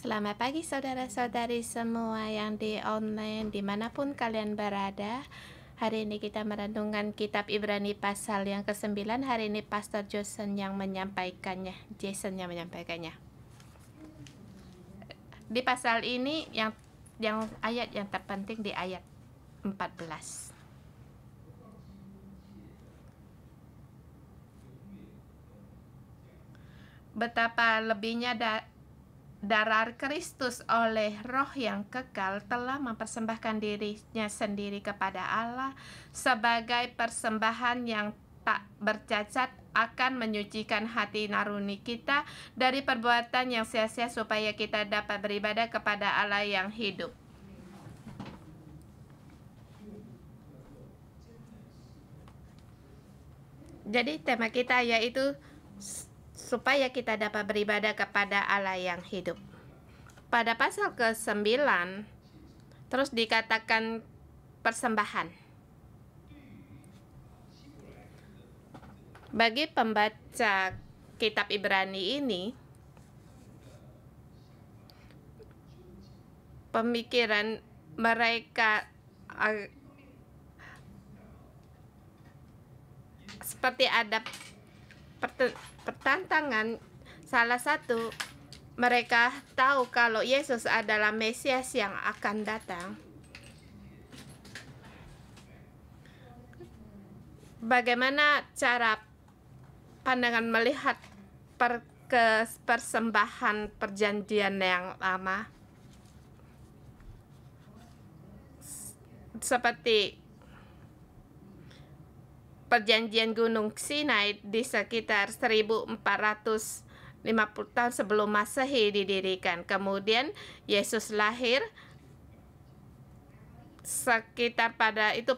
Selamat pagi saudara-saudari semua yang di online dimanapun kalian berada. Hari ini kita merenungkan kitab Ibrani pasal yang ke-9. Hari ini Pastor Jason yang menyampaikannya. Di pasal ini yang ayat yang terpenting di ayat 14. Betapa lebihnya darah Kristus oleh Roh yang kekal telah mempersembahkan dirinya sendiri kepada Allah sebagai persembahan yang tak bercacat, akan menyucikan hati naruni kita dari perbuatan yang sia-sia supaya kita dapat beribadah kepada Allah yang hidup. Jadi tema kita yaitu supaya kita dapat beribadah kepada Allah yang hidup. Pada pasal ke-9 terus dikatakan persembahan. Bagi pembaca kitab Ibrani ini, pemikiran mereka seperti ada pertentangan. Salah satu, mereka tahu kalau Yesus adalah Mesias yang akan datang. Bagaimana cara pandangan melihat persembahan perjanjian yang lama? Seperti perjanjian Gunung Sinai di sekitar 1450 tahun sebelum Masehi didirikan. Kemudian Yesus lahir sekitar pada itu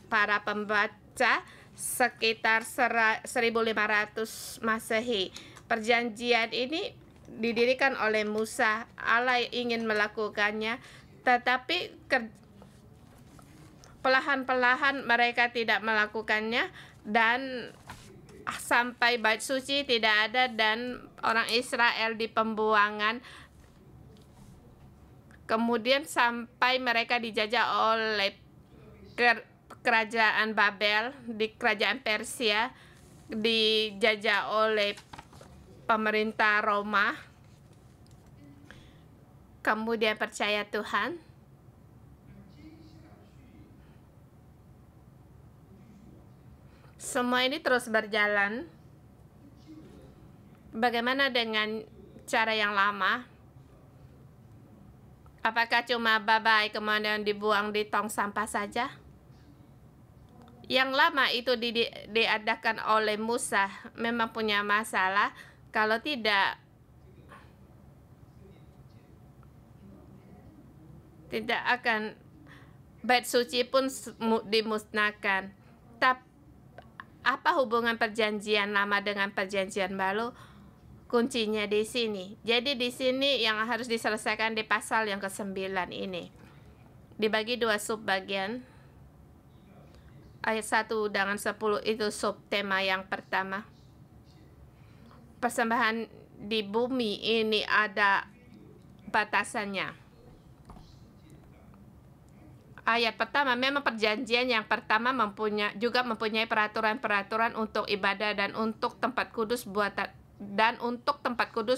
para pembaca sekitar 1500 Masehi. Perjanjian ini didirikan oleh Musa. Allah ingin melakukannya, tetapi perlahan-lahan mereka tidak melakukannya, dan sampai bait suci tidak ada dan orang Israel di pembuangan. Kemudian sampai mereka dijajah oleh kerajaan Babel, di kerajaan Persia, dijajah oleh pemerintah Roma. Kemudian percaya Tuhan. Semua ini terus berjalan. Bagaimana dengan cara yang lama? Apakah cuma bye-bye kemudian dibuang di tong sampah saja? Yang lama itu diadakan oleh Musa memang punya masalah. Kalau tidak akan bait suci pun dimusnahkan. Tapi apa hubungan perjanjian lama dengan perjanjian baru? Kuncinya di sini. Jadi di sini yang harus diselesaikan di pasal yang ke-9 ini. Dibagi dua subbagian. Ayat 1 dengan 10 itu subtema yang pertama. Persembahan di bumi ini ada batasannya. Ayat pertama, memang perjanjian yang pertama juga mempunyai peraturan-peraturan untuk ibadah dan untuk tempat kudus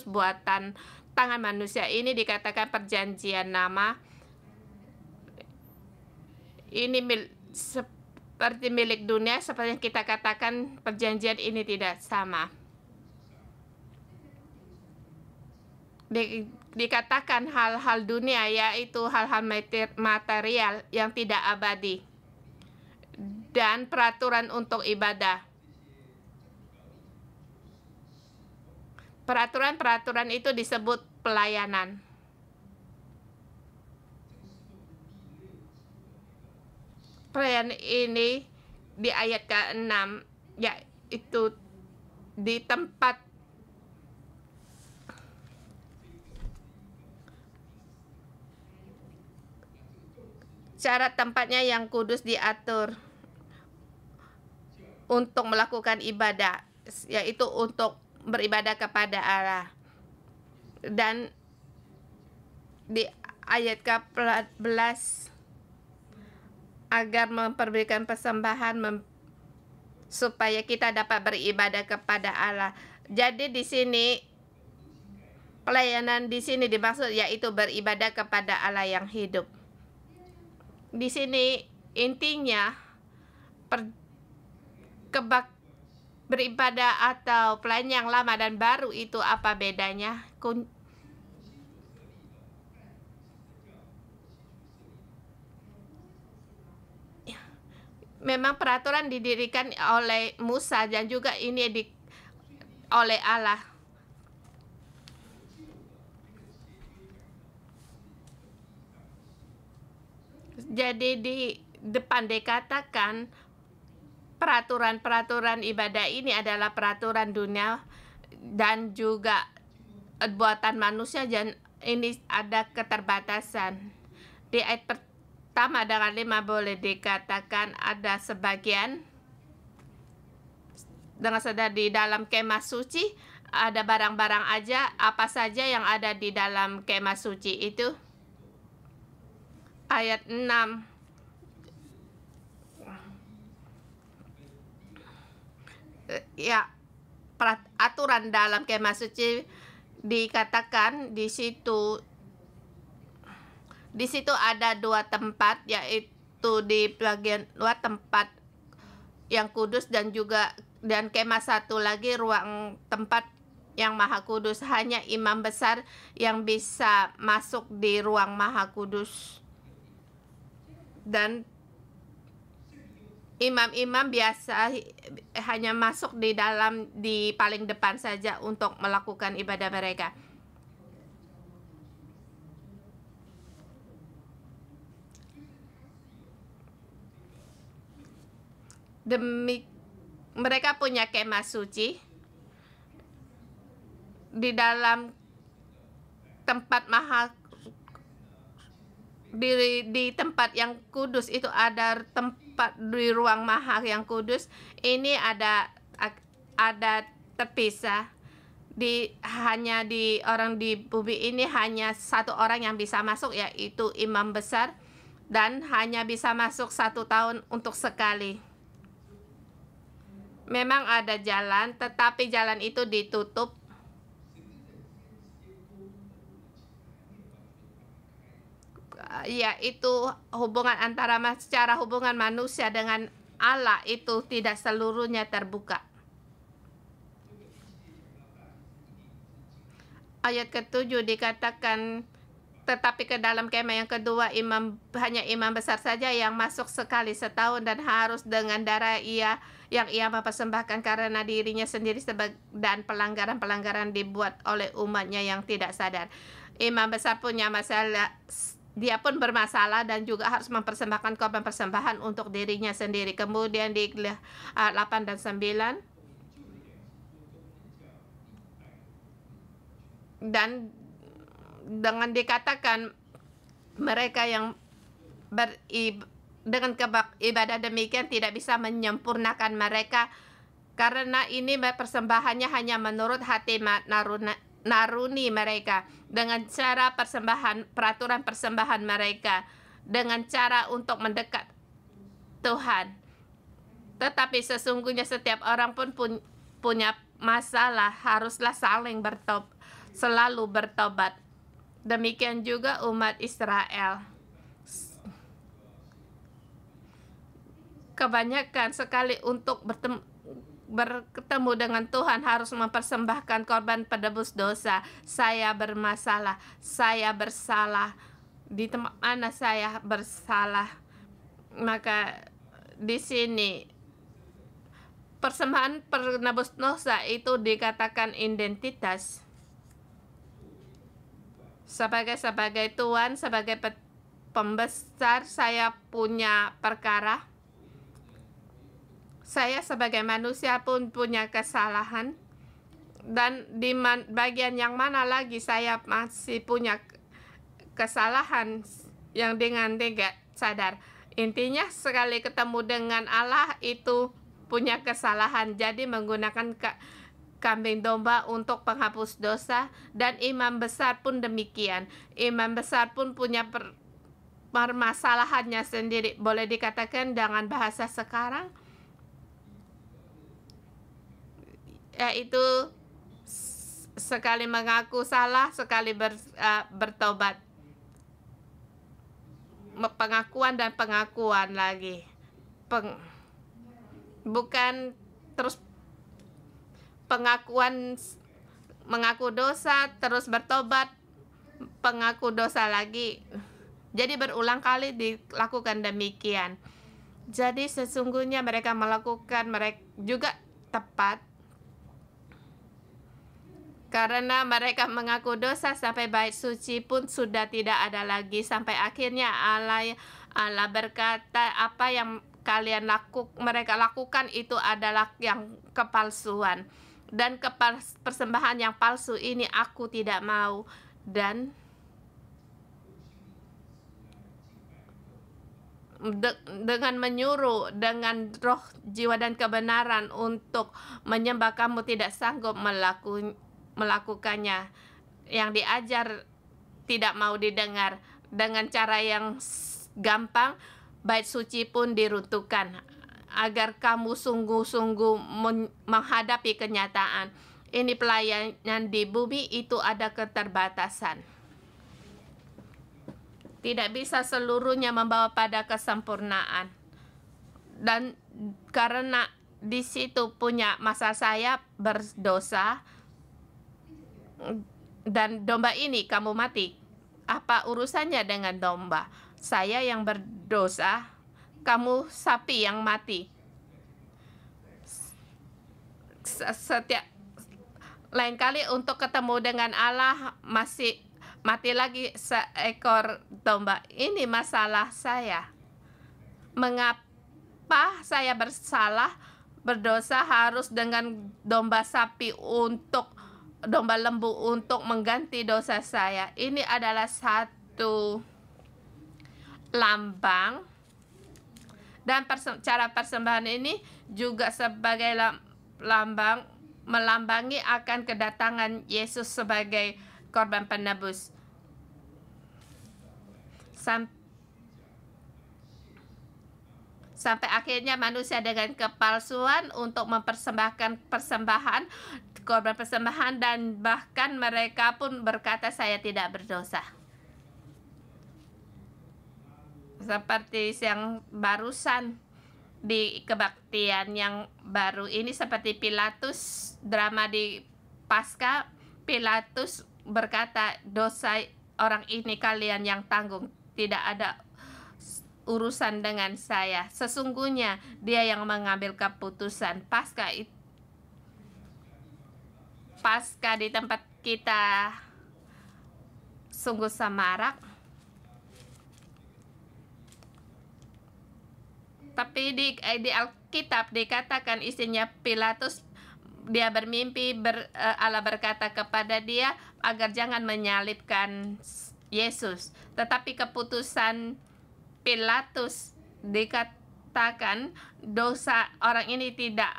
buatan tangan manusia. Ini dikatakan perjanjian lama. Ini seperti milik dunia, seperti yang kita katakan perjanjian ini tidak sama. Dikatakan hal-hal dunia, yaitu hal-hal material yang tidak abadi, dan peraturan untuk ibadah. Peraturan-peraturan itu disebut pelayanan. Pelayanan ini di ayat ke-6, yaitu di tempat cara tempatnya yang kudus diatur untuk melakukan ibadah, yaitu untuk beribadah kepada Allah. Dan di ayat ke-14 agar memberikan persembahan supaya kita dapat beribadah kepada Allah. Jadi di sini pelayanan di sini dimaksud yaitu beribadah kepada Allah yang hidup. Di sini intinya beribadah atau pelayanan yang lama dan baru itu apa bedanya? Memang peraturan didirikan oleh Musa dan juga ini oleh Allah. Jadi di depan dikatakan peraturan-peraturan ibadah ini adalah peraturan dunia dan juga buatan manusia, dan ini ada keterbatasan. Di ayat pertama dengan 5 boleh dikatakan ada sebagian dengan sadar di dalam kemah suci ada barang-barang aja, apa saja yang ada di dalam kemah suci itu. Ayat 6 ya, aturan dalam kemah suci dikatakan di situ ada 2 tempat, yaitu di bagian luar tempat yang kudus dan kemah satu lagi ruang tempat yang maha kudus. Hanya imam besar yang bisa masuk di ruang maha kudus, dan imam-imam biasa hanya masuk di paling depan saja untuk melakukan ibadah mereka. Mereka punya kemah suci di dalam tempat di tempat yang kudus itu ada tempat di ruang maha yang kudus. Ini ada terpisah. Hanya di orang di bumi ini hanya satu orang yang bisa masuk, yaitu imam besar, dan hanya bisa masuk 1 tahun untuk sekali. Memang ada jalan, tetapi jalan itu ditutup. Yaitu secara hubungan manusia dengan Allah itu tidak seluruhnya terbuka. Ayat ke-7 dikatakan, tetapi ke dalam kemah yang kedua hanya imam besar saja yang masuk sekali setahun, dan harus dengan darah yang ia mempersembahkan karena dirinya sendiri dan pelanggaran-pelanggaran dibuat oleh umatnya yang tidak sadar. Imam besar punya masalah, dia pun bermasalah dan juga harus mempersembahkan korban persembahan untuk dirinya sendiri. Kemudian di 8 dan 9 dan dengan dikatakan mereka yang dengan ibadah demikian tidak bisa menyempurnakan mereka, karena ini persembahannya hanya menurut hati naruni mereka, dengan cara peraturan persembahan mereka, dengan cara untuk mendekat Tuhan. Tetapi sesungguhnya setiap orang pun punya masalah, haruslah selalu bertobat. Demikian juga umat Israel. Kebanyakan sekali untuk bertemu dengan Tuhan harus mempersembahkan korban penebus dosa. Saya bermasalah, saya bersalah, di tempat mana saya bersalah. Maka di sini persembahan penebus dosa itu dikatakan identitas. Sebagai Tuhan, sebagai pembesar, saya punya perkara. Saya sebagai manusia pun punya kesalahan, dan di bagian yang mana lagi saya masih punya kesalahan yang dengan tidak sadar. Intinya sekali ketemu dengan Allah itu punya kesalahan, jadi menggunakan kambing domba untuk penghapus dosa, dan imam besar pun demikian. Imam besar pun punya permasalahannya sendiri. Boleh dikatakan dengan bahasa sekarang, yaitu sekali mengaku salah, sekali bertobat. Pengakuan dan pengakuan lagi. Bukan terus pengakuan, mengaku dosa, terus bertobat, pengaku dosa lagi. Jadi berulang kali dilakukan demikian. Jadi sesungguhnya mereka melakukan juga tepat, karena mereka mengaku dosa sampai bait suci pun sudah tidak ada lagi, sampai akhirnya Allah berkata, apa yang mereka lakukan itu adalah yang kepalsuan, dan persembahan yang palsu ini aku tidak mau. Dan dengan menyuruh dengan roh, jiwa, dan kebenaran untuk menyembah, kamu tidak sanggup melakukannya. Yang diajar tidak mau didengar. Dengan cara yang gampang, bait suci pun diruntuhkan agar kamu sungguh-sungguh menghadapi kenyataan. Ini pelayanan di bumi itu ada keterbatasan. Tidak bisa seluruhnya membawa pada kesempurnaan. Dan karena di situ punya masa saya berdosa, dan domba ini kamu mati. Apa urusannya dengan domba? Saya yang berdosa, kamu sapi yang mati. Setiap lain kali untuk ketemu dengan Allah masih mati lagi seekor domba. Ini masalah saya. Mengapa saya berdosa harus dengan domba lembu untuk mengganti dosa saya? Ini adalah satu lambang, dan cara persembahan ini juga sebagai lambang melambangi akan kedatangan Yesus sebagai korban penebus. Sampai akhirnya manusia dengan kepalsuan untuk mempersembahkan korban persembahan, dan bahkan mereka pun berkata saya tidak berdosa. Seperti yang barusan di kebaktian yang baru ini, seperti Pilatus, drama di Paskah, Pilatus berkata, dosa orang ini kalian yang tanggung, tidak ada urusan dengan saya. Sesungguhnya dia yang mengambil keputusan. Paskah di tempat kita sungguh semarak. Tapi di Alkitab dikatakan isinya Pilatus, dia bermimpi, Allah berkata kepada dia agar jangan menyalibkan Yesus. Tetapi keputusan Pilatus dikatakan dosa orang ini tidak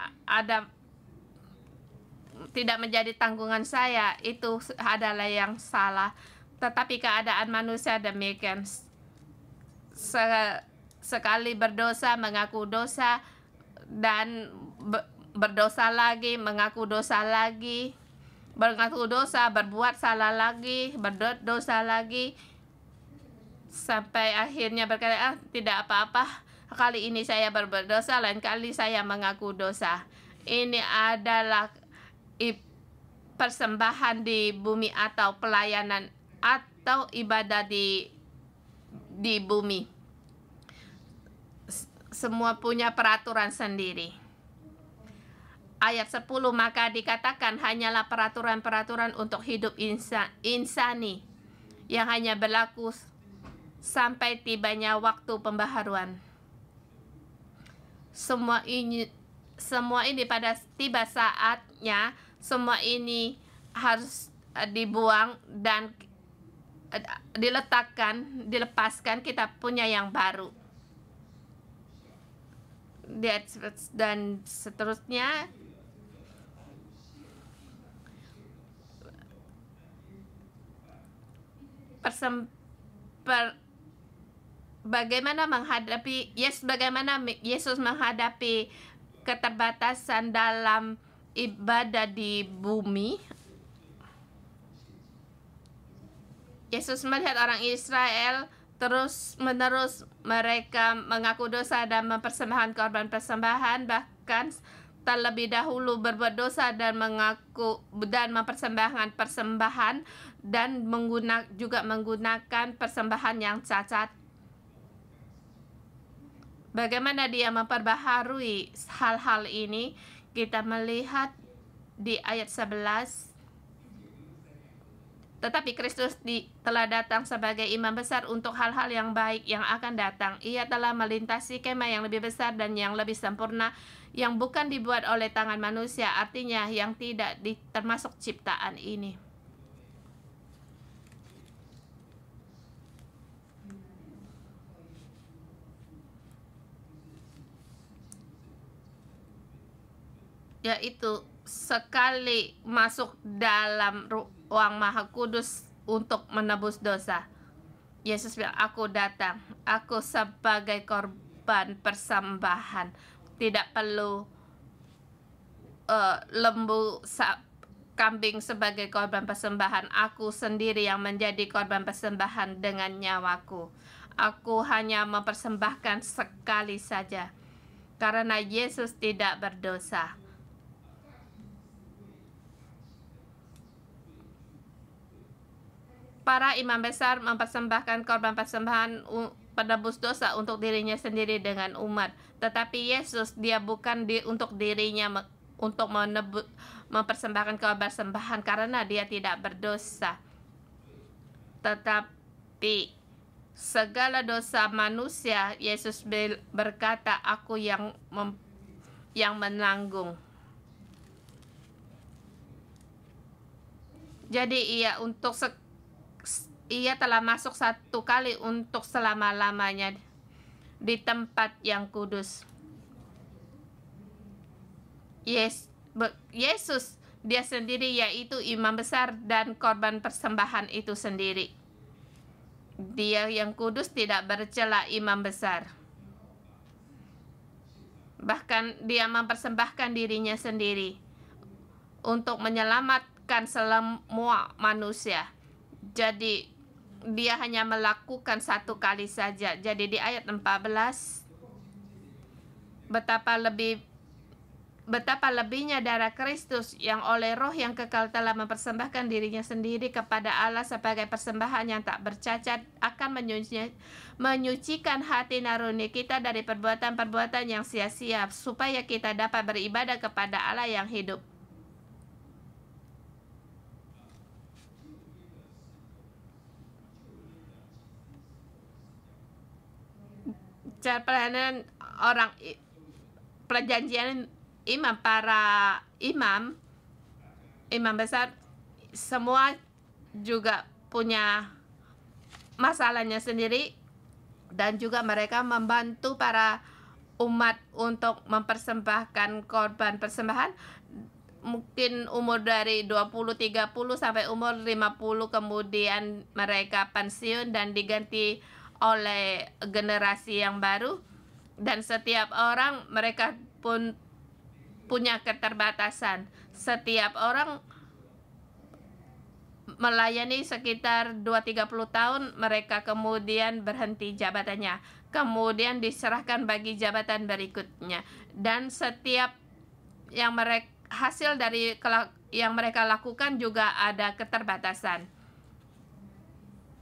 menjadi tanggungan saya, itu adalah yang salah. Tetapi keadaan manusia demikian. Sekali berdosa, mengaku dosa, dan berdosa lagi, mengaku dosa lagi, mengaku dosa, berbuat salah lagi, berdosa lagi, sampai akhirnya berkata, tidak apa-apa, kali ini saya berdosa, lain kali saya mengaku dosa. Ini adalah persembahan di bumi atau pelayanan atau ibadah di bumi. Semua punya peraturan sendiri. Ayat 10, maka dikatakan hanyalah peraturan-peraturan untuk hidup insani yang hanya berlaku sampai tibanya waktu pembaharuan. Semua ini pada tiba saatnya, semua ini harus dibuang dan dilepaskan, kita punya yang baru. Dan seterusnya, bagaimana Yesus menghadapi keterbatasan dalam ibadah di bumi. Yesus melihat orang Israel terus-menerus mereka mengaku dosa dan mempersembahkan korban persembahan, bahkan terlebih dahulu berbuat dosa dan mengaku dan mempersembahkan persembahan dan juga menggunakan persembahan yang cacat. Bagaimana dia memperbaharui hal-hal ini? Kita melihat di ayat 11. Tetapi Kristus telah datang sebagai imam besar untuk hal-hal yang baik yang akan datang. Ia telah melintasi kemah yang lebih besar dan yang lebih sempurna, yang bukan dibuat oleh tangan manusia, artinya yang tidak termasuk ciptaan ini. Yaitu sekali masuk dalam ruang Maha Kudus untuk menebus dosa. Yesus bilang, aku datang, aku sebagai korban persembahan. Tidak perlu lembu kambing sebagai korban persembahan. Aku sendiri yang menjadi korban persembahan dengan nyawaku. Aku hanya mempersembahkan sekali saja, karena Yesus tidak berdosa. Para imam besar mempersembahkan korban persembahan penebus dosa untuk dirinya sendiri dengan umat. Tetapi Yesus, dia bukan untuk dirinya untuk mempersembahkan korban persembahan karena dia tidak berdosa. Tetapi segala dosa manusia, Yesus berkata, aku yang menanggung. Jadi ia telah masuk satu kali untuk selama-lamanya di tempat yang kudus. Yesus dia sendiri yaitu imam besar dan korban persembahan itu sendiri. Dia yang kudus, tidak bercela, imam besar. Bahkan dia mempersembahkan dirinya sendiri untuk menyelamatkan semua manusia. Jadi dia hanya melakukan satu kali saja. Jadi di ayat 14, betapa lebihnya darah Kristus yang oleh Roh yang kekal telah mempersembahkan dirinya sendiri kepada Allah sebagai persembahan yang tak bercacat, akan menyucikan hati nurani kita dari perbuatan-perbuatan yang sia-sia, supaya kita dapat beribadah kepada Allah yang hidup. Cara pelayanan orang perjanjian para imam besar semua juga punya masalahnya sendiri, dan juga mereka membantu para umat untuk mempersembahkan korban persembahan. Mungkin umur dari 20-30 sampai umur 50, kemudian mereka pensiun dan diganti oleh generasi yang baru, dan setiap orang mereka pun punya keterbatasan. Setiap orang melayani sekitar 2-30 tahun, mereka kemudian berhenti jabatannya, kemudian diserahkan bagi jabatan berikutnya, dan setiap hasil dari yang mereka lakukan juga ada keterbatasan.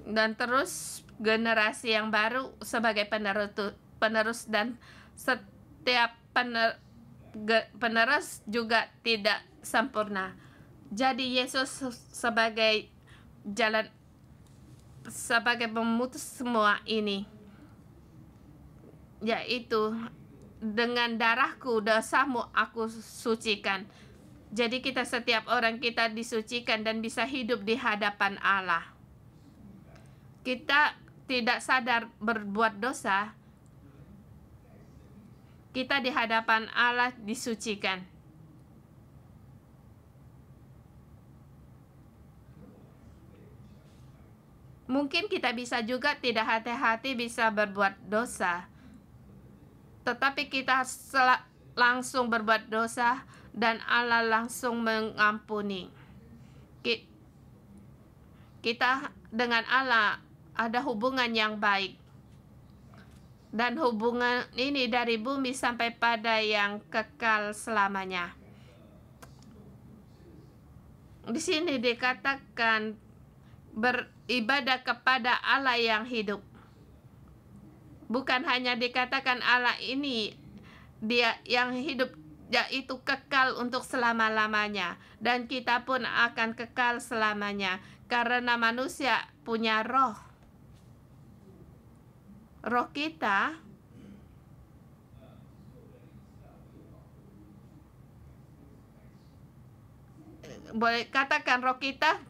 Dan terus generasi yang baru sebagai penerus, dan setiap penerus juga tidak sempurna. Jadi Yesus sebagai pemutus semua ini, yaitu dengan darahku dosamu aku sucikan. Jadi setiap orang kita disucikan dan bisa hidup di hadapan Allah. Kita tidak sadar berbuat dosa, kita di hadapan Allah disucikan. Mungkin kita bisa juga tidak hati-hati bisa berbuat dosa, tetapi kita langsung berbuat dosa dan Allah langsung mengampuni. Kita dengan Allah ada hubungan yang baik. Dan hubungan ini dari bumi sampai pada yang kekal selamanya. Di sini dikatakan beribadah kepada Allah yang hidup. Bukan hanya dikatakan Allah ini Dia yang hidup, yaitu kekal untuk selama-lamanya. Dan kita pun akan kekal selamanya. Karena manusia punya roh. Roh kita boleh katakan roh kita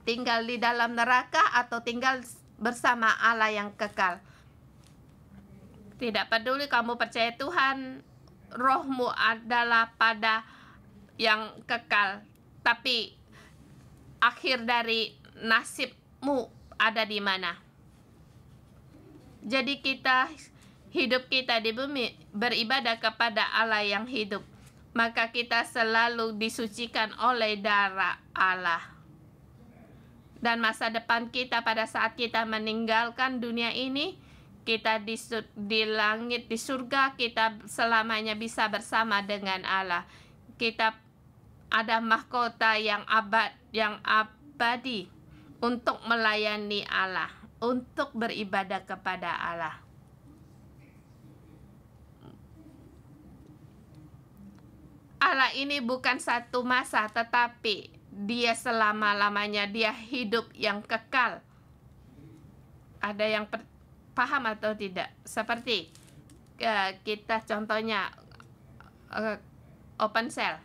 tinggal di dalam neraka atau tinggal bersama Allah yang kekal. Tidak peduli kamu percaya Tuhan, rohmu adalah pada yang kekal. Tapi akhir dari nasibmu ada di mana? Jadi hidup kita di bumi beribadah kepada Allah yang hidup. Maka kita selalu disucikan oleh darah Allah. Dan masa depan kita pada saat kita meninggalkan dunia ini, kita di langit, di surga, kita selamanya bisa bersama dengan Allah. Kita ada mahkota yang abadi untuk melayani Allah, untuk beribadah kepada Allah. Allah ini bukan satu masa, tetapi Dia selama-lamanya, Dia hidup yang kekal. Ada yang paham atau tidak? Seperti kita contohnya open cell.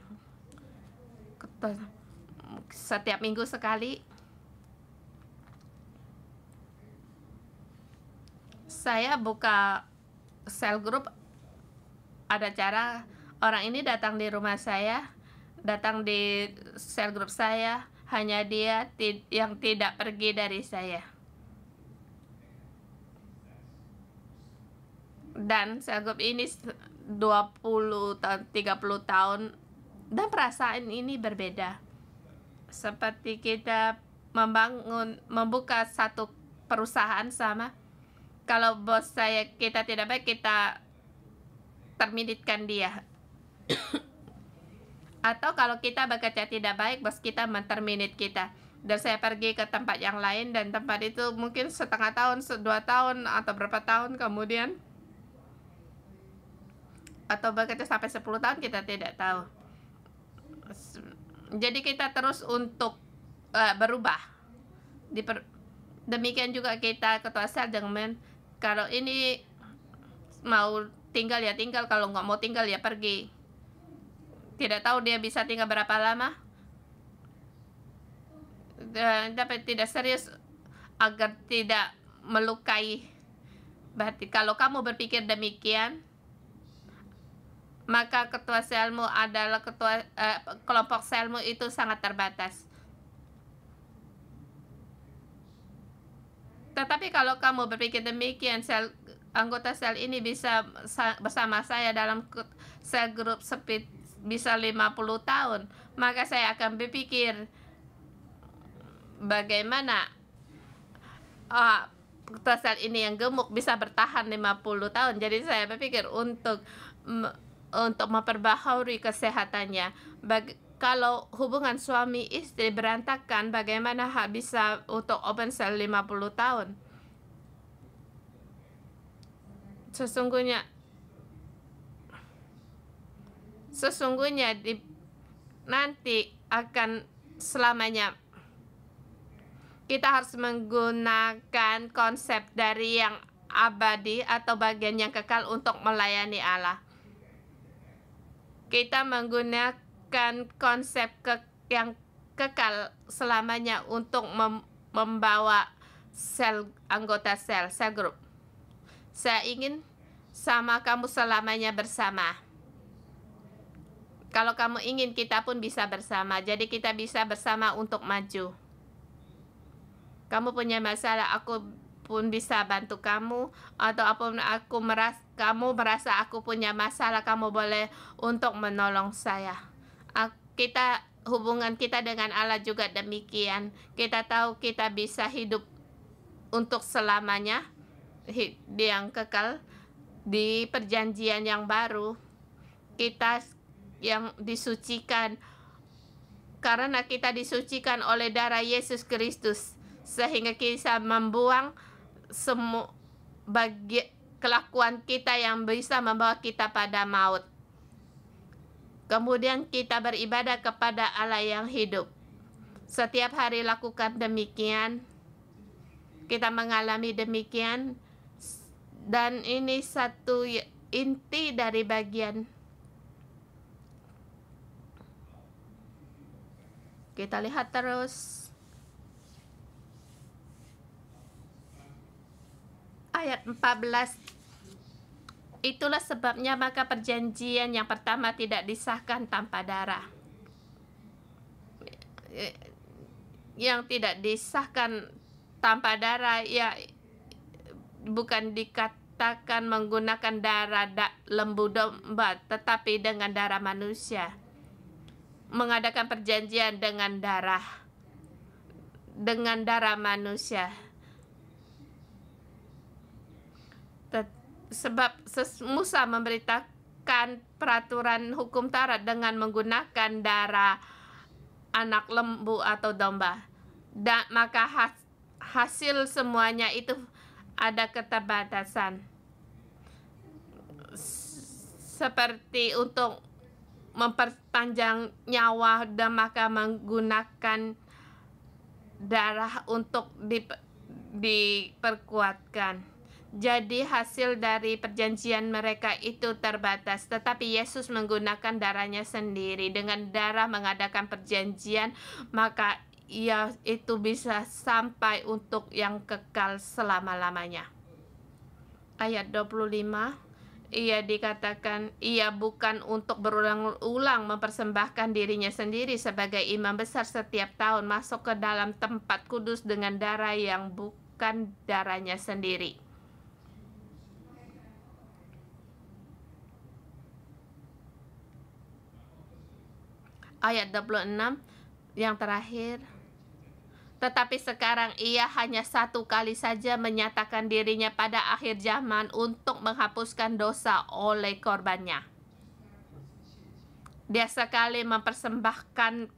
Setiap minggu sekali saya buka cell group. Ada cara orang ini datang di rumah saya, datang di cell group saya, hanya dia yang tidak pergi dari saya. Dan cell group ini 20 tahun, 30 tahun, dan perasaan ini berbeda. Seperti kita membuka satu perusahaan sama. Kalau bos kita tidak baik, kita terminitkan dia. Atau kalau kita bekerja tidak baik, bos kita menterminit kita. Dan saya pergi ke tempat yang lain, dan tempat itu mungkin setengah tahun, 2 tahun, atau berapa tahun kemudian, atau bekerja sampai 10 tahun, kita tidak tahu. Jadi kita terus untuk berubah. Demikian juga kita ketua sel dengan kalau ini mau tinggal ya tinggal, kalau nggak mau tinggal ya pergi. Tidak tahu dia bisa tinggal berapa lama. Tapi tidak serius agar tidak melukai. Berarti kalau kamu berpikir demikian, maka ketua selmu adalah kelompok selmu itu sangat terbatas. Tetapi kalau kamu berpikir demikian, anggota sel ini bisa bersama saya dalam sel grup bisa 50 tahun, maka saya akan berpikir bagaimana ketua sel ini yang gemuk bisa bertahan 50 tahun. Jadi saya berpikir untuk memperbaharui kesehatannya. Kalau hubungan suami istri berantakan, bagaimana bisa untuk open cell 50 tahun? Sesungguhnya nanti akan selamanya kita harus menggunakan konsep dari yang abadi atau bagian yang kekal untuk melayani Allah. Kita menggunakan konsep yang kekal selamanya untuk membawa anggota sel group. Saya ingin sama kamu selamanya bersama. Kalau kamu ingin, kita pun bisa bersama. Jadi kita bisa bersama untuk maju. Kamu punya masalah, aku pun bisa bantu kamu. Atau apapun kamu merasa aku punya masalah, kamu boleh untuk menolong saya. Hubungan kita dengan Allah juga demikian. Kita tahu kita bisa hidup untuk selamanya, yang kekal di perjanjian yang baru. Kita yang disucikan karena kita disucikan oleh darah Yesus Kristus, sehingga kita membuang semua kelakuan kita yang bisa membawa kita pada maut. Kemudian kita beribadah kepada Allah yang hidup. Setiap hari lakukan demikian. Kita mengalami demikian. Dan ini satu inti dari bagian. Kita lihat terus ayat 14. Itulah sebabnya maka perjanjian yang pertama tidak disahkan tanpa darah. Yang tidak disahkan tanpa darah ya bukan dikatakan menggunakan darah lembu domba, tetapi dengan darah manusia. Mengadakan perjanjian dengan darah manusia. Sebab Musa memberitakan peraturan hukum Taurat dengan menggunakan darah anak lembu atau domba. Dan maka hasil semuanya itu ada keterbatasan. Seperti untuk memperpanjang nyawa, dan maka menggunakan darah untuk diperkuatkan. Jadi hasil dari perjanjian mereka itu terbatas, tetapi Yesus menggunakan darahnya sendiri. Dengan darah mengadakan perjanjian, maka ia itu bisa sampai untuk yang kekal selama-lamanya. Ayat 25, ia dikatakan ia bukan untuk berulang-ulang mempersembahkan dirinya sendiri sebagai imam besar setiap tahun masuk ke dalam tempat kudus dengan darah yang bukan darahnya sendiri. Ayat 26 yang terakhir. Tetapi sekarang ia hanya satu kali saja menyatakan dirinya pada akhir zaman untuk menghapuskan dosa oleh korbannya. Dia sekali mempersembahkan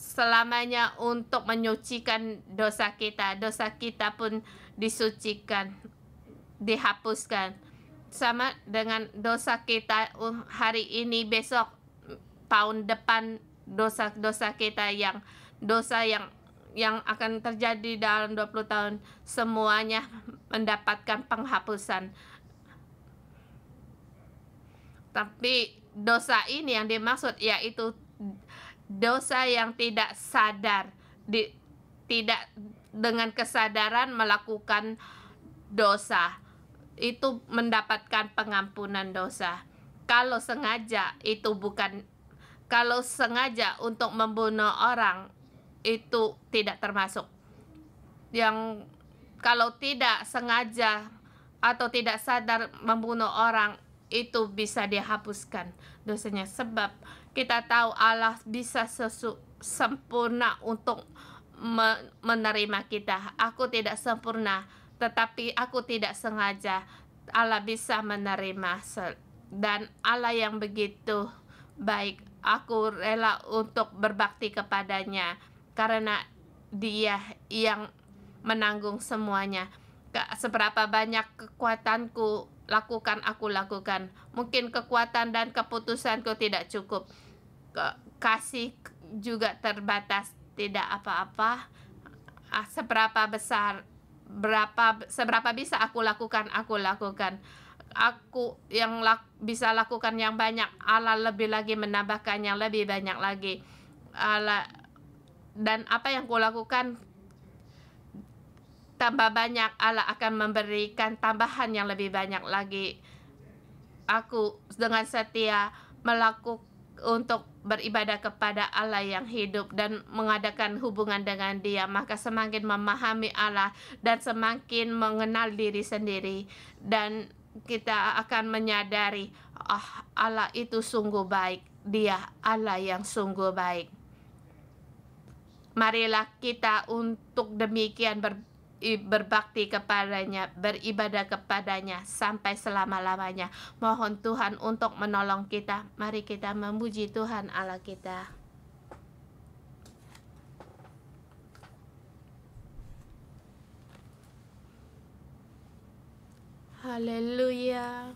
selamanya untuk menyucikan dosa kita. Dosa kita pun disucikan, dihapuskan. Sama dengan dosa kita hari ini, besok, tahun depan, dosa kita yang akan terjadi dalam 20 tahun, semuanya mendapatkan penghapusan. Tapi dosa ini yang dimaksud yaitu dosa yang tidak sadar, tidak dengan kesadaran melakukan dosa, itu mendapatkan pengampunan dosa. Kalau sengaja itu bukan, kalau sengaja untuk membunuh orang itu tidak termasuk. Yang kalau tidak sengaja atau tidak sadar membunuh orang itu bisa dihapuskan dosanya, sebab kita tahu Allah bisa sempurna untuk menerima kita. Aku tidak sempurna, tetapi aku tidak sengaja. Allah bisa menerima, dan Allah yang begitu baik. Aku rela untuk berbakti kepadanya karena Dia yang menanggung semuanya. Seberapa banyak kekuatanku aku lakukan. Mungkin kekuatan dan keputusanku tidak cukup. Kasih juga terbatas, tidak apa-apa. Seberapa bisa aku lakukan. Aku yang bisa lakukan yang banyak, Allah lebih lagi menambahkan yang lebih banyak lagi. Dan apa yang kulakukan tambah banyak, Allah akan memberikan tambahan yang lebih banyak lagi. Aku dengan setia untuk beribadah kepada Allah yang hidup dan mengadakan hubungan dengan Dia, maka semakin memahami Allah dan semakin mengenal diri sendiri, dan kita akan menyadari Allah itu sungguh baik. Dia Allah yang sungguh baik. Marilah kita untuk demikian berbakti kepadanya, beribadah kepadanya sampai selama-lamanya. Mohon Tuhan untuk menolong kita. Mari kita memuji Tuhan Allah kita. Haleluya.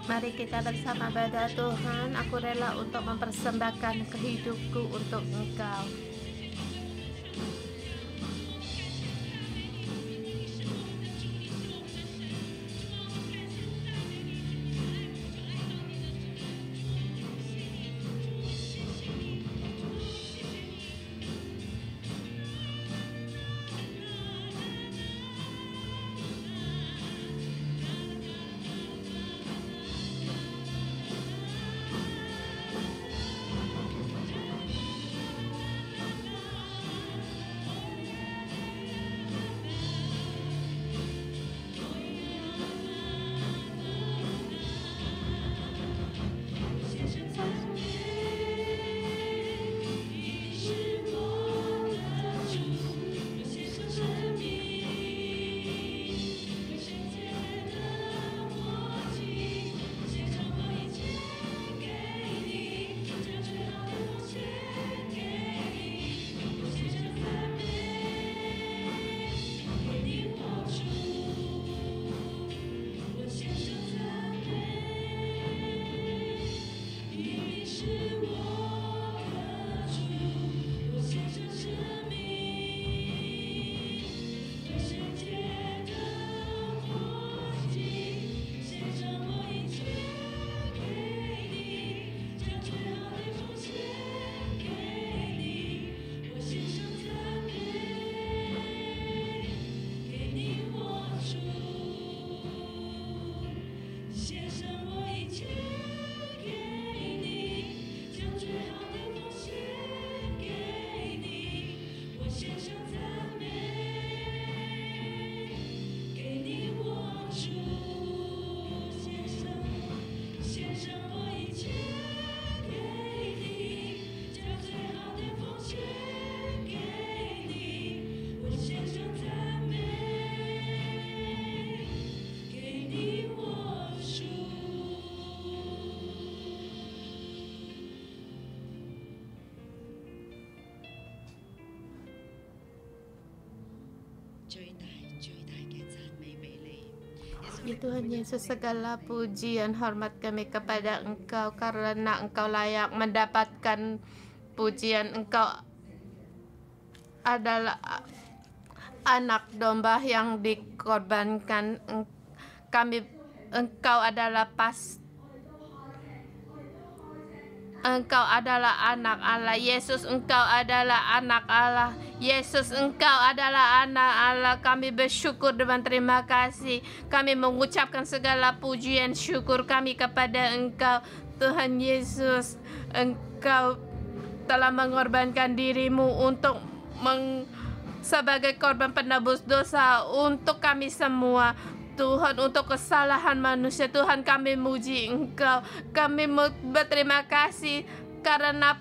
Mari kita bersama pada Tuhan. Aku rela untuk mempersembahkan hidupku untuk Engkau. Ya Tuhan Yesus, segala pujian hormat kami kepada Engkau, karena Engkau layak mendapatkan pujian. Engkau adalah anak domba yang dikorbankan. Engkau adalah Engkau adalah anak Allah. Yesus, Engkau adalah anak Allah. Yesus, Engkau adalah anak Allah. Kami bersyukur dan terima kasih. Kami mengucapkan segala pujian syukur kami kepada Engkau. Tuhan Yesus, Engkau telah mengorbankan dirimu untuk sebagai korban penebus dosa untuk kami semua. Tuhan, untuk kesalahan manusia, Tuhan, kami muji Engkau. Kami berterima kasih karena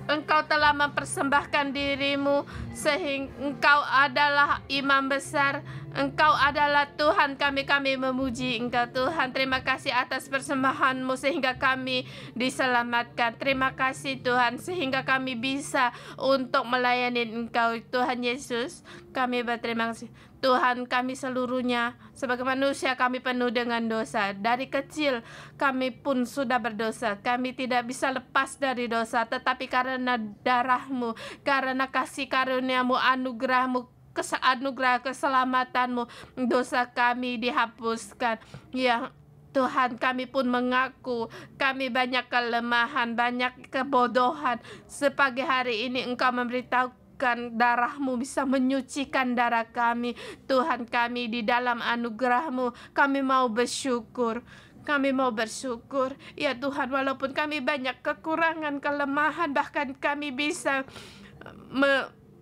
Engkau telah mempersembahkan dirimu, sehingga Engkau adalah imam besar. Engkau adalah Tuhan kami memuji Engkau. Tuhan, terima kasih atas persembahan-Mu sehingga kami diselamatkan. Terima kasih Tuhan, sehingga kami bisa untuk melayani Engkau. Tuhan Yesus, kami berterima kasih. Tuhan, kami seluruhnya sebagai manusia kami penuh dengan dosa. Dari kecil kami pun sudah berdosa. Kami tidak bisa lepas dari dosa, tetapi karena darah-Mu, karena kasih karunia-Mu, anugerah-Mu, anugerah keselamatanmu, dosa kami dihapuskan. Ya Tuhan, kami pun mengaku kami banyak kelemahan, banyak kebodohan. Sepagi hari ini Engkau memberitahukan darah-Mu bisa menyucikan darah kami. Tuhan, kami di dalam anugerah-Mu, kami mau bersyukur. Kami mau bersyukur, ya Tuhan, walaupun kami banyak kekurangan, kelemahan, bahkan kami bisa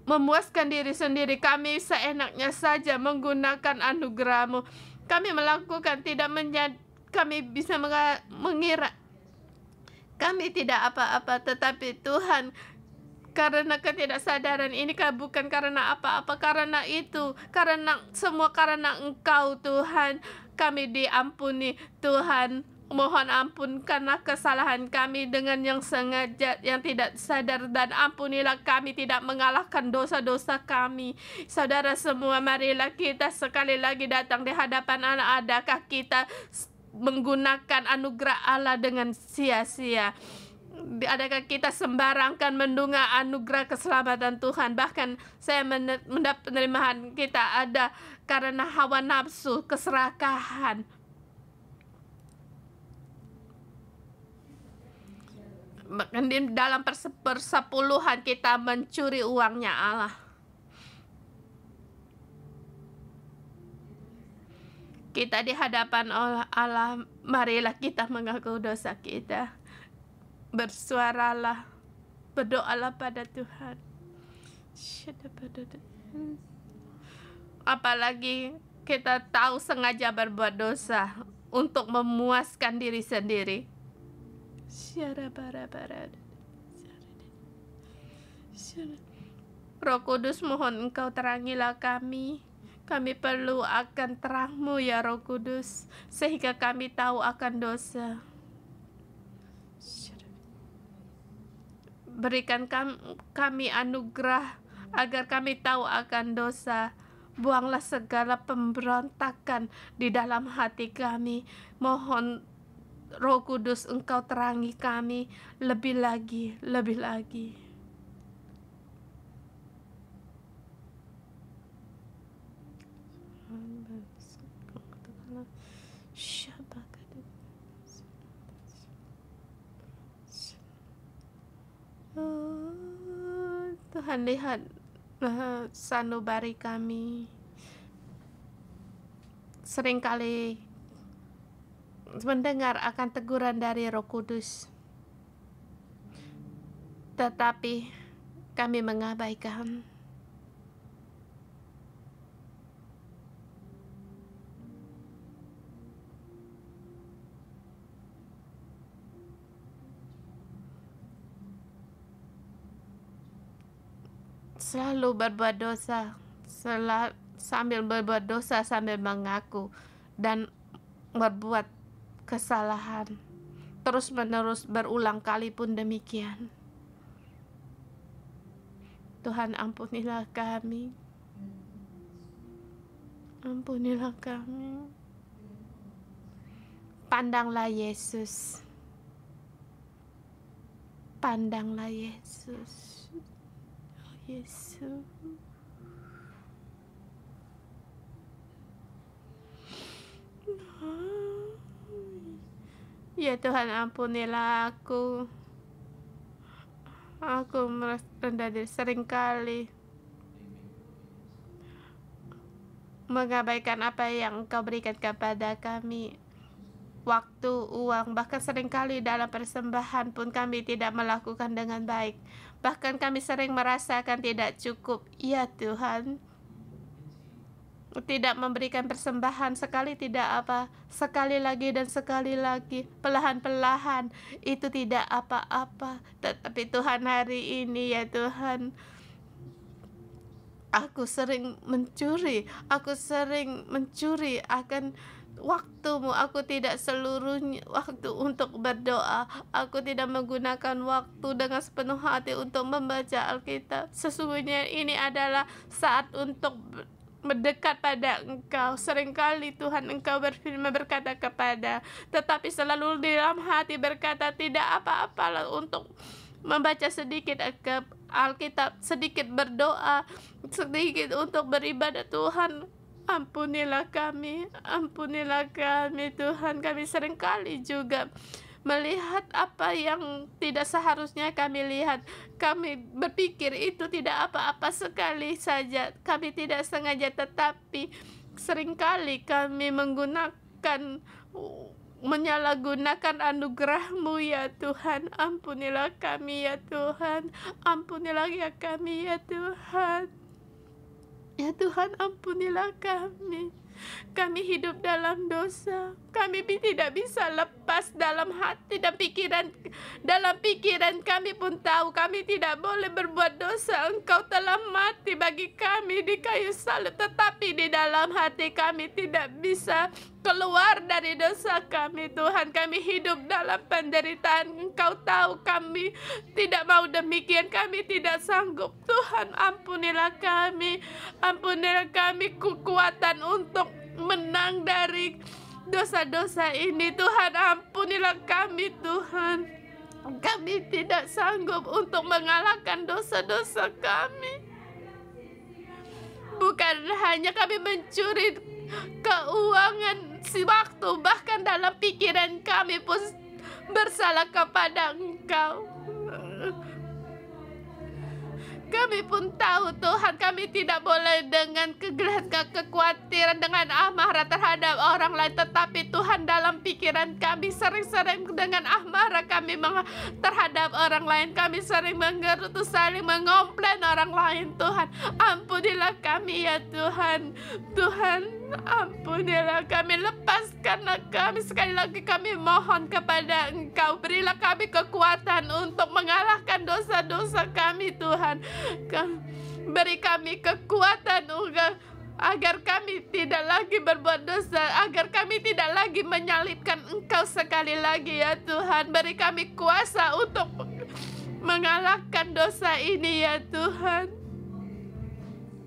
memuaskan diri sendiri. Kami seenaknya saja menggunakan anugerah-Mu. Kami melakukan kami bisa mengira kami tidak apa-apa, tetapi Tuhan, karena ketidaksadaran ini bukan karena apa-apa, karena semua karena Engkau Tuhan, kami diampuni. Tuhan, mohon ampun karena kesalahan kami dengan yang sengaja, yang tidak sadar, dan ampunilah kami tidak mengalahkan dosa-dosa kami. Saudara semua, marilah kita sekali lagi datang di hadapan Allah. Adakah kita menggunakan anugerah Allah dengan sia-sia? Adakah kita sembarangkan mendunga anugerah keselamatan Tuhan? Bahkan saya mendapat penerimaan kita ada karena hawa nafsu, keserakahan. Bahkan di dalam persepuluhan kita mencuri uangnya Allah. Kita di hadapan Allah, marilah kita mengaku dosa kita. Bersuaralah, berdoalah pada Tuhan. Apalagi kita tahu sengaja berbuat dosa untuk memuaskan diri sendiri. Roh Kudus, mohon Engkau terangilah kami. Kami perlu akan terang-Mu ya Roh Kudus, sehingga kami tahu akan dosa. Berikan kami anugerah agar kami tahu akan dosa. Buanglah segala pemberontakan di dalam hati kami. Mohon Roh Kudus, Engkau terangi kami lebih lagi, lebih lagi. Tuhan, lihat sanubari kami. Seringkali mendengar akan teguran dari Roh Kudus, tetapi kami mengabaikan. Selalu berbuat dosa, sambil berbuat dosa sambil mengaku dan berbuat kesalahan terus-menerus, berulang kali pun demikian. Tuhan, ampunilah kami. Ampunilah kami. Pandanglah Yesus. Pandanglah Yesus. Oh, Yesus. Ya Tuhan, ampunilah aku. Aku merasa rendah diri seringkali mengabaikan apa yang Engkau berikan kepada kami. Waktu, uang, bahkan seringkali dalam persembahan pun kami tidak melakukan dengan baik. Bahkan kami sering merasakan tidak cukup. Ya Tuhan, tidak memberikan persembahan sekali tidak apa, sekali lagi dan sekali lagi, perlahan-perlahan, itu tidak apa-apa. Tetapi Tuhan, hari ini ya Tuhan, aku sering mencuri akan waktumu. Aku tidak seluruhnya waktu untuk berdoa. Aku tidak menggunakan waktu dengan sepenuh hati untuk membaca Alkitab. Sesungguhnya ini adalah saat untuk mendekat pada Engkau. Seringkali Tuhan, Engkau berfirman berkata tetapi selalu di dalam hati berkata tidak apa-apalah untuk membaca sedikit Alkitab, sedikit berdoa, sedikit untuk beribadah. Tuhan, ampunilah kami Tuhan. Kami seringkali juga melihat apa yang tidak seharusnya kami lihat. Kami berpikir itu tidak apa-apa, sekali saja, kami tidak sengaja, tetapi seringkali kami menyalahgunakan anugerah-Mu ya Tuhan. Ampunilah kami ya Tuhan. Ampunilah ya kami ya Tuhan. Ya Tuhan, ampunilah kami. Kami hidup dalam dosa. Kami tidak bisa lepas dalam hati dan pikiran. Dalam pikiran kami pun tahu kami tidak boleh berbuat dosa. Engkau telah mati bagi kami di kayu salib. Tetapi di dalam hati kami tidak bisa keluar dari dosa kami. Tuhan, kami hidup dalam penderitaan. Engkau tahu kami tidak mau demikian. Kami tidak sanggup. Tuhan, ampunilah kami. Ampunilah kami kekuatan untuk menang dari dosa-dosa ini. Tuhan, ampunilah kami Tuhan. Kami tidak sanggup untuk mengalahkan dosa-dosa kami. Bukan hanya kami mencuri keuangan waktu, bahkan dalam pikiran kami pun bersalah kepada Engkau. Kami pun tahu Tuhan, kami tidak boleh dengan kekhawatiran, dengan amarah terhadap orang lain. Tetapi Tuhan, dalam pikiran kami sering-sering dengan amarah kami terhadap orang lain. Kami sering menggerutu, saling mengomplain orang lain. Tuhan, ampunilah kami ya Tuhan. Tuhan, ampunilah kami, lepaskanlah kami. Sekali lagi kami mohon kepada Engkau, berilah kami kekuatan untuk mengalahkan dosa-dosa kami Tuhan. Beri kami kekuatan agar kami tidak lagi berbuat dosa, agar kami tidak lagi menyalibkan Engkau sekali lagi ya Tuhan. Beri kami kuasa untuk mengalahkan dosa ini ya Tuhan.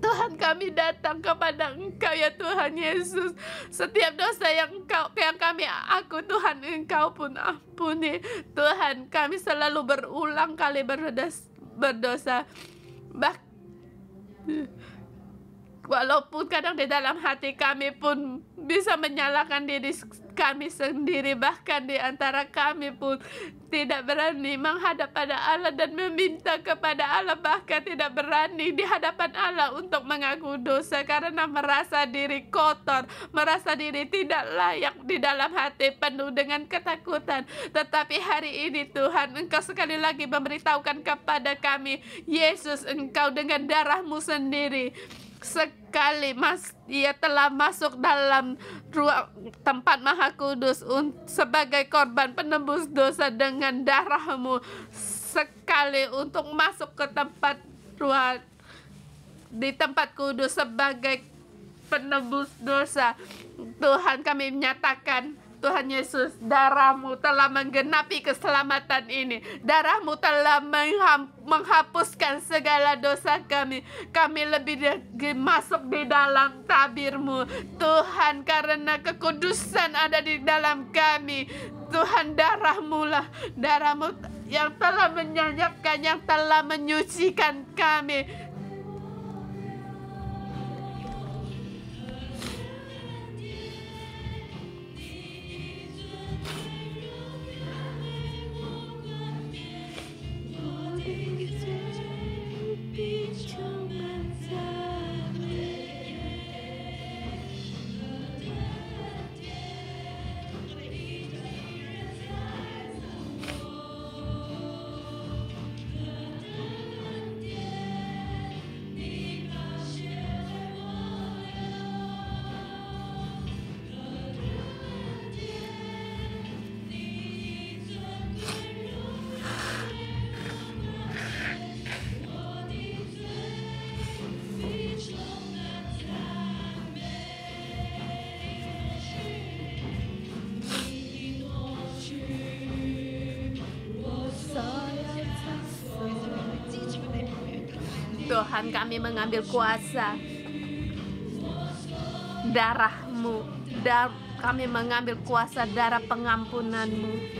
Tuhan, kami datang kepada Engkau ya Tuhan Yesus. Setiap dosa yang kami aku Tuhan, Engkau pun ampuni. Tuhan, kami selalu berulang kali berdosa. Walaupun kadang di dalam hati kami pun bisa menyalahkan diri kami sendiri, bahkan di antara kami pun tidak berani menghadap pada Allah dan meminta kepada Allah, bahkan tidak berani di hadapan Allah untuk mengaku dosa karena merasa diri kotor, merasa diri tidak layak, di dalam hati penuh dengan ketakutan. Tetapi hari ini Tuhan, Engkau sekali lagi memberitahukan kepada kami, Yesus, Engkau dengan darah-Mu sendiri sekali Ia telah masuk dalam ruang tempat Maha Kudus sebagai korban penebus dosa dengan darah-Mu, sekali untuk masuk ke tempat ruang di tempat kudus sebagai penebus dosa. Tuhan, kami menyatakan Tuhan Yesus, darah-Mu telah menggenapi keselamatan ini. Darah-Mu telah menghapuskan segala dosa kami. Kami lebih masuk di dalam tabir-Mu. Tuhan, karena kekudusan ada di dalam kami. Tuhan, darah-Mu lah, darah-Mu yang telah menyanyapkan, yang telah menyucikan kami. Tuhan, kami mengambil kuasa darah-Mu, dan kami mengambil kuasa darah pengampunan-Mu.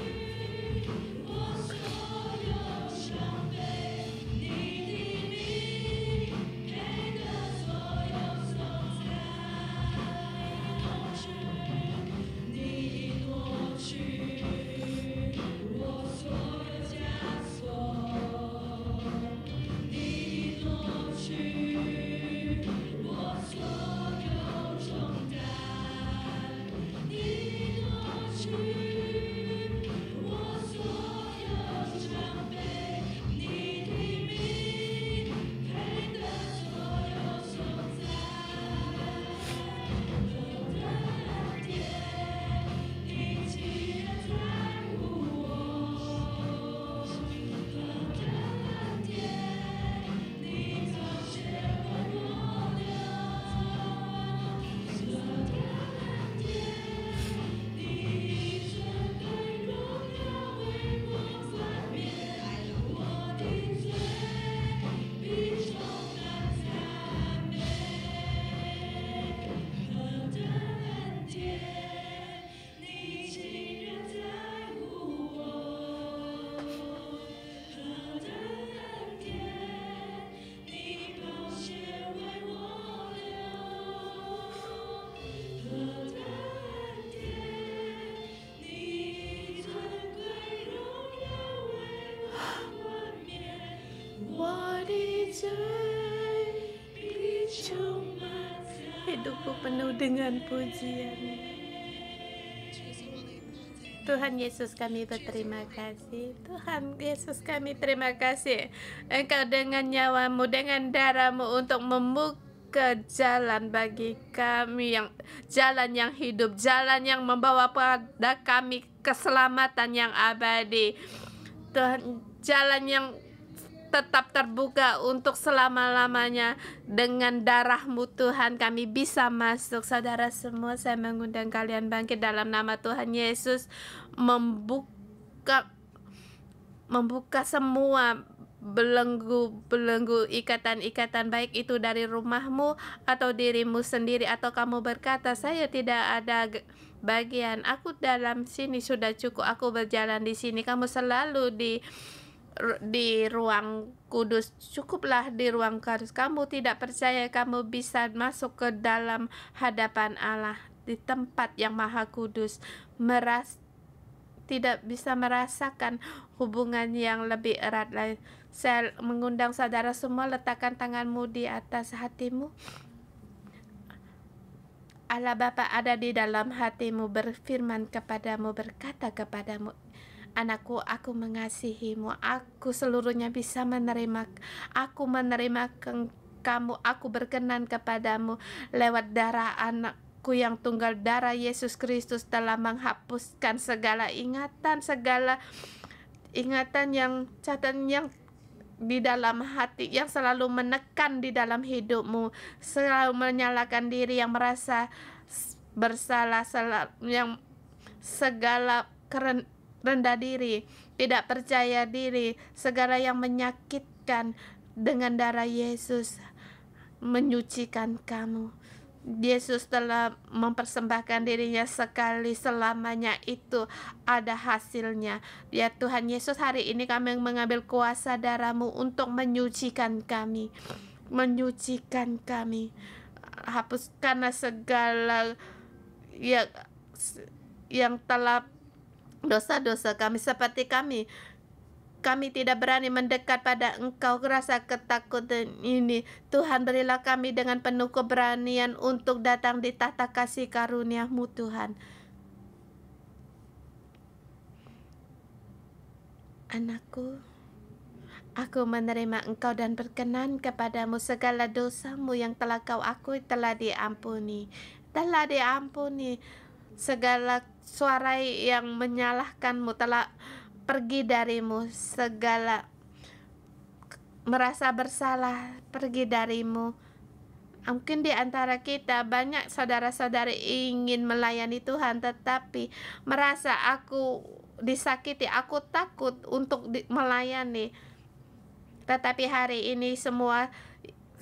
Hidupku penuh dengan pujian. Tuhan Yesus, kami berterima kasih. Tuhan Yesus, kami terima kasih Engkau dengan nyawa-Mu, dengan darah-Mu untuk membuka jalan bagi kami, yang jalan yang hidup, jalan yang membawa pada kami keselamatan yang abadi. Tuhan, jalan yang tetap terbuka untuk selama-lamanya. Dengan darah-Mu Tuhan, kami bisa masuk. Saudara semua, saya mengundang kalian bangkit dalam nama Tuhan Yesus, membuka semua belenggu, ikatan-ikatan, baik itu dari rumahmu atau dirimu sendiri, atau kamu berkata, saya tidak ada bagian, aku dalam sini sudah cukup, aku berjalan di sini. Kamu selalu di ruang kudus, cukuplah di ruang kudus. Kamu tidak percaya kamu bisa masuk ke dalam hadapan Allah di tempat yang maha kudus, tidak bisa merasakan hubungan yang lebih erat lain. Saya mengundang saudara semua, letakkan tanganmu di atas hatimu. Allah Bapa ada di dalam hatimu, berfirman kepadamu, berkata kepadamu, anakku, aku mengasihimu, aku seluruhnya bisa menerima, aku menerima kamu, aku berkenan kepadamu lewat darah anakku yang tunggal, darah Yesus Kristus telah menghapuskan segala ingatan yang catatan yang di dalam hati, yang selalu menekan di dalam hidupmu, selalu menyalahkan diri, yang merasa bersalah, yang segala rendah diri, tidak percaya diri, segala yang menyakitkan, dengan darah Yesus menyucikan kamu. Yesus telah mempersembahkan dirinya sekali selamanya, itu ada hasilnya. Ya Tuhan Yesus, hari ini kami mengambil kuasa darah-Mu untuk menyucikan kami, menyucikan kami. Hapuskanlah segala yang telah dosa-dosa kami, seperti kami tidak berani mendekat pada Engkau, rasa ketakutan ini. Tuhan, berilah kami dengan penuh keberanian untuk datang di tahta kasih karunia-Mu, Tuhan. Anakku, aku menerima Engkau dan berkenan kepadamu. Segala dosamu yang telah Kau akui telah diampuni. Telah diampuni. Segala suara yang menyalahkanmu telah pergi darimu. Segala merasa bersalah pergi darimu. Mungkin di antara kita banyak saudara-saudari ingin melayani Tuhan, tetapi merasa aku disakiti, aku takut untuk melayani. Tetapi hari ini semua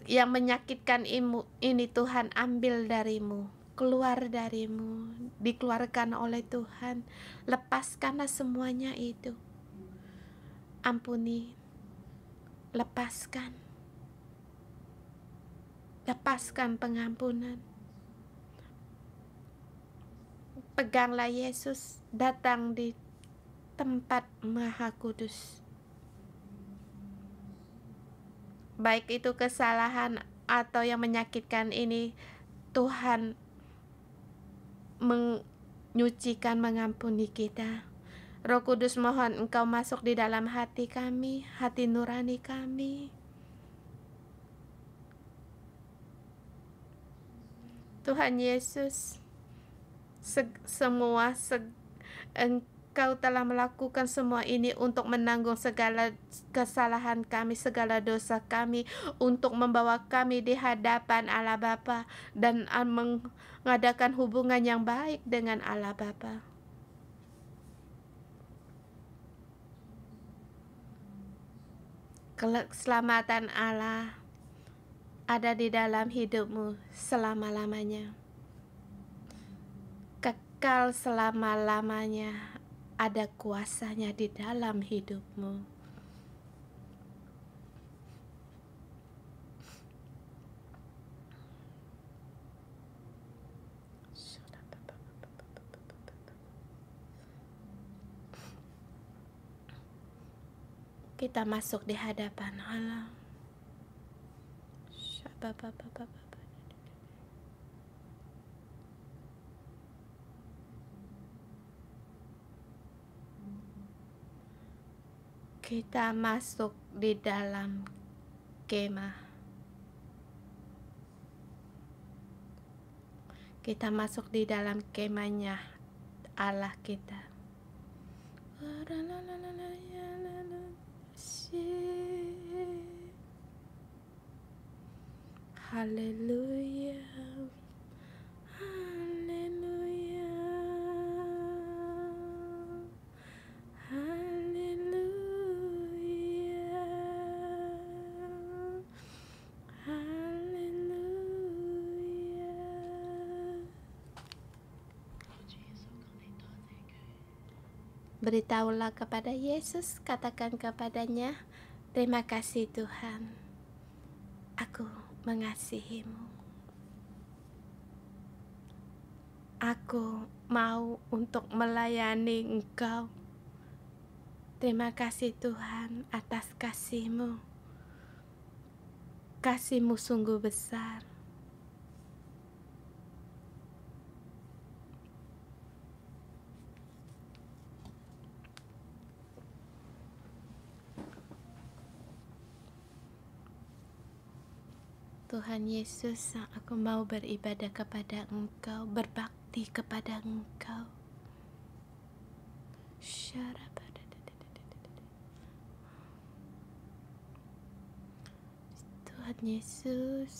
yang menyakitkan ini Tuhan ambil darimu, keluar darimu, dikeluarkan oleh Tuhan. Lepaskanlah semuanya itu. Ampuni, lepaskan pengampunan. Peganglah Yesus, datang di tempat Maha Kudus. Baik itu kesalahan atau yang menyakitkan ini, Tuhan menyucikan, mengampuni kita. Roh Kudus, mohon Engkau masuk di dalam hati kami, hati nurani kami. Tuhan Yesus, Engkau telah melakukan semua ini untuk menanggung segala kesalahan kami, segala dosa kami, untuk membawa kami di hadapan Allah Bapa dan mengadakan hubungan yang baik dengan Allah Bapa. Keselamatan Allah ada di dalam hidupmu selama-lamanya, kekal selama-lamanya. Ada kuasanya di dalam hidupmu. Kita masuk di hadapan Allah. Kita masuk di dalam kemah. Kita masuk di dalam kemahnya Allah kita. Haleluya, haleluya, haleluya, haleluya. Beritahulah kepada Yesus, katakan kepadanya, terima kasih Tuhan, aku mengasihimu. Aku mau untuk melayani Engkau. Terima kasih Tuhan atas kasih-Mu. Kasih-Mu sungguh besar. Tuhan Yesus, aku mau beribadah kepada Engkau, berbakti kepada Engkau. Tuhan Yesus,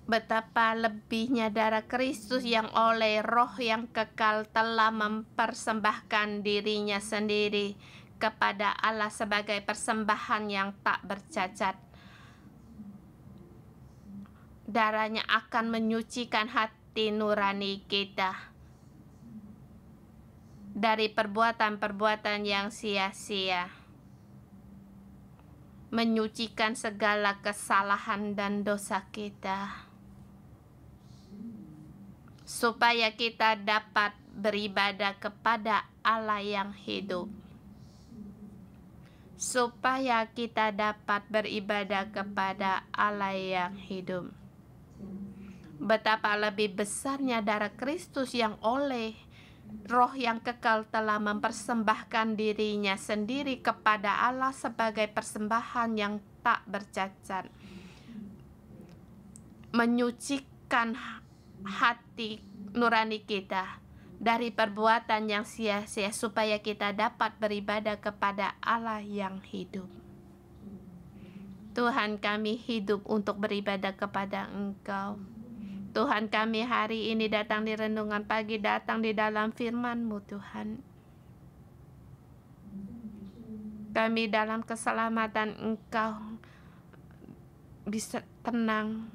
Betapa lebihnya darah Kristus yang oleh Roh yang kekal telah mempersembahkan dirinya sendiri kepada Allah sebagai persembahan yang tak bercacat. Darahnya akan menyucikan hati nurani kita dari perbuatan-perbuatan yang sia-sia, menyucikan segala kesalahan dan dosa kita, supaya kita dapat beribadah kepada Allah yang hidup. Supaya kita dapat beribadah kepada Allah yang hidup. Betapa lebih besarnya darah Kristus yang oleh Roh yang kekal telah mempersembahkan dirinya sendiri kepada Allah sebagai persembahan yang tak bercacat, menyucikan hati nurani kita dari perbuatan yang sia-sia supaya kita dapat beribadah kepada Allah yang hidup. Tuhan, kami hidup untuk beribadah kepada Engkau. Tuhan, kami hari ini datang di renungan pagi, datang di dalam firman-Mu, Tuhan. Kami dalam keselamatan Engkau bisa tenang.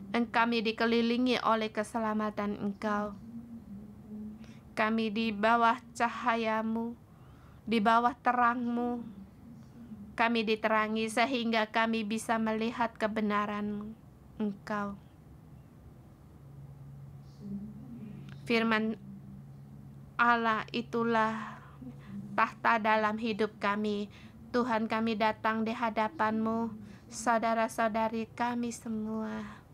Kami dikelilingi oleh keselamatan Engkau. Kami di bawah cahaya-Mu, di bawah terang-Mu. Kami diterangi sehingga kami bisa melihat kebenaran Engkau. Firman Allah itulah tahta dalam hidup kami. Tuhan, kami datang di hadapan-Mu, saudara-saudari kami semua.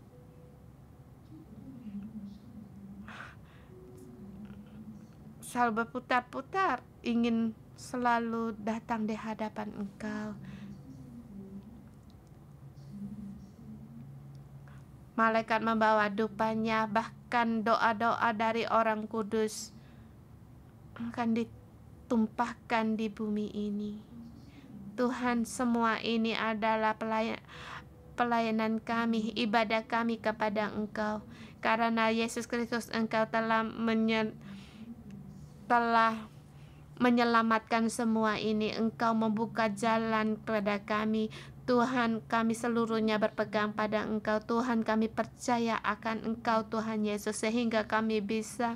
Selalu berputar-putar, ingin selalu datang di hadapan Engkau. Malaikat membawa dupanya, bahkan doa-doa dari orang kudus akan ditumpahkan di bumi ini. Tuhan, semua ini adalah pelayanan kami, ibadah kami kepada Engkau. Karena Yesus Kristus, Engkau telah menyelamatkan semua ini. Engkau membuka jalan kepada kami. Tuhan, kami seluruhnya berpegang pada Engkau. Tuhan, kami percaya akan Engkau, Tuhan Yesus, sehingga kami bisa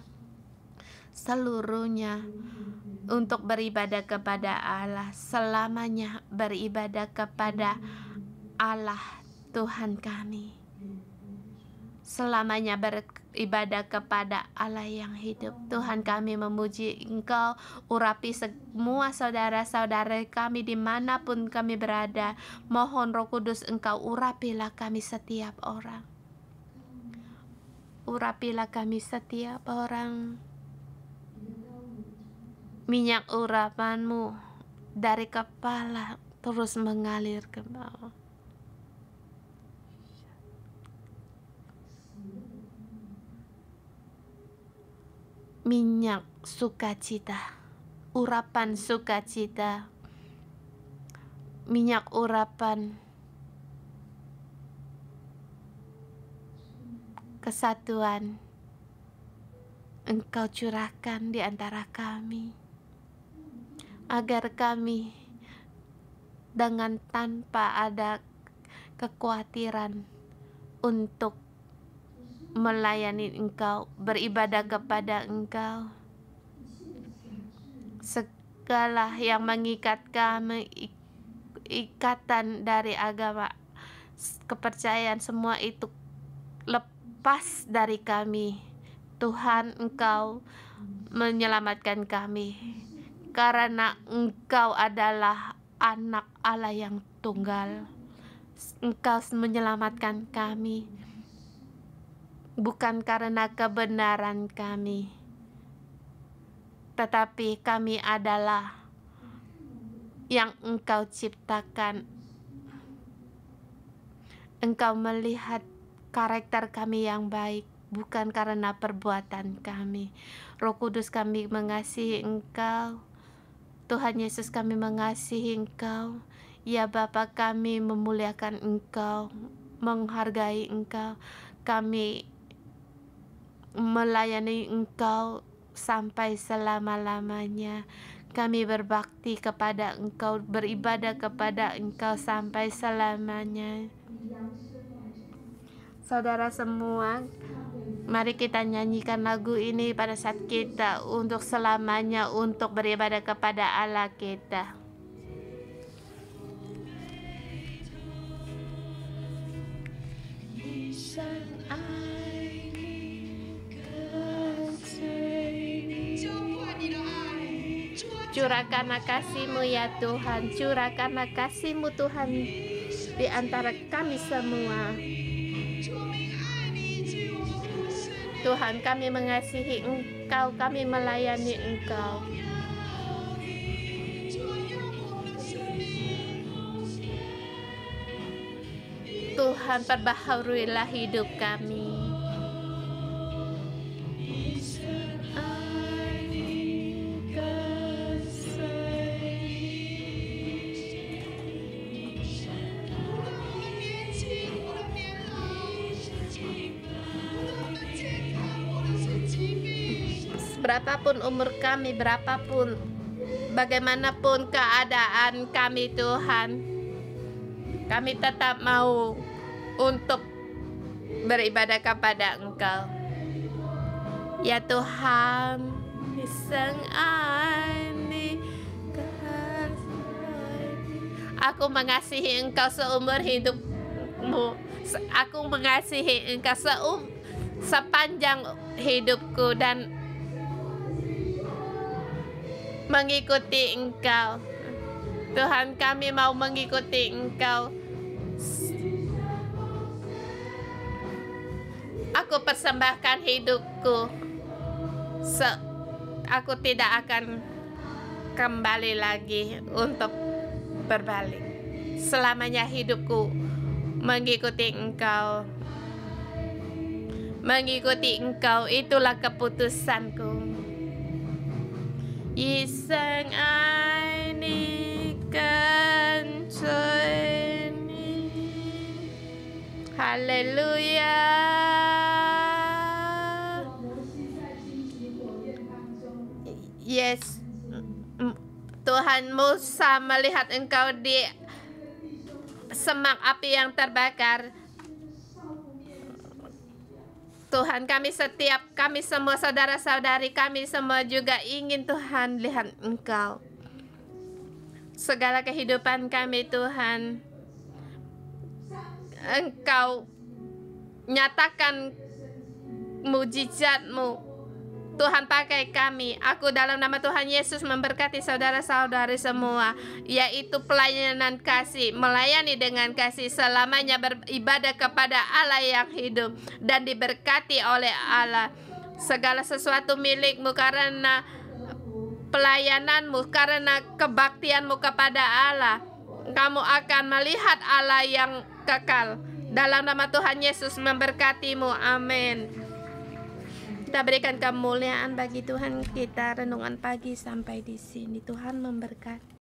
seluruhnya untuk beribadah kepada Allah, selamanya beribadah kepada Allah Tuhan kami, selamanya beribadah kepada Allah yang hidup. Tuhan, kami memuji Engkau. Urapi semua saudara-saudara kami dimanapun kami berada. Mohon Roh Kudus Engkau urapilah kami setiap orang. Urapilah kami setiap orang. Minyak urapan-Mu dari kepala terus mengalir ke bawah. Minyak sukacita, urapan sukacita, minyak urapan kesatuan Engkau curahkan di antara kami, agar kami dengan tanpa ada kekhawatiran untuk melayani Engkau, beribadah kepada Engkau. Segala yang mengikat kami, ikatan dari agama, kepercayaan, semua itu lepas dari kami. Tuhan, Engkau menyelamatkan kami, karena Engkau adalah anak Allah yang tunggal. Engkau menyelamatkan kami bukan karena kebenaran kami, tetapi kami adalah yang Engkau ciptakan. Engkau melihat karakter kami yang baik, bukan karena perbuatan kami. Roh Kudus, kami mengasihi Engkau. Tuhan Yesus, kami mengasihi Engkau. Ya Bapa, kami memuliakan Engkau, menghargai Engkau. Kami melayani Engkau sampai selama-lamanya. Kami berbakti kepada Engkau, beribadah kepada Engkau sampai selamanya. Saudara semua, mari kita nyanyikan lagu ini pada saat kita untuk selamanya untuk beribadah kepada Allah kita. Curahkanlah kasih-Mu ya Tuhan, curahkanlah kasih-Mu Tuhan di antara kami semua. Tuhan, kami mengasihi Engkau, kami melayani Engkau. Tuhan, perbaharuilah hidup kami. Berapapun umur kami, berapapun, bagaimanapun keadaan kami Tuhan, kami tetap mau untuk beribadah kepada Engkau. Ya Tuhan, aku mengasihi Engkau seumur hidupmu. Aku mengasihi Engkau sepanjang hidupku dan mengikuti Engkau. Tuhan, kami mau mengikuti Engkau. Aku persembahkan hidupku. Aku tidak akan kembali lagi untuk berbalik. Selamanya hidupku mengikuti Engkau. Mengikuti Engkau, itulah keputusanku. Isang ini kan ini. Haleluya. Yes. Tuhan, Musa melihat Engkau di semak api yang terbakar. Tuhan, kami semua saudara-saudari kami semua juga ingin Tuhan lihat Engkau. Segala kehidupan kami Tuhan, Engkau nyatakan mujizat-Mu. Tuhan, pakai kami. Aku dalam nama Tuhan Yesus memberkati saudara-saudari semua, yaitu pelayanan kasih, melayani dengan kasih, selamanya beribadah kepada Allah yang hidup dan diberkati oleh Allah. Segala sesuatu milik-Mu karena pelayanan-Mu, karena kebaktian-Mu kepada Allah. Kamu akan melihat Allah yang kekal. Dalam nama Tuhan Yesus memberkati-Mu. Amin. Kita berikan kemuliaan bagi Tuhan kita. Renungan pagi sampai di sini. Tuhan memberkati.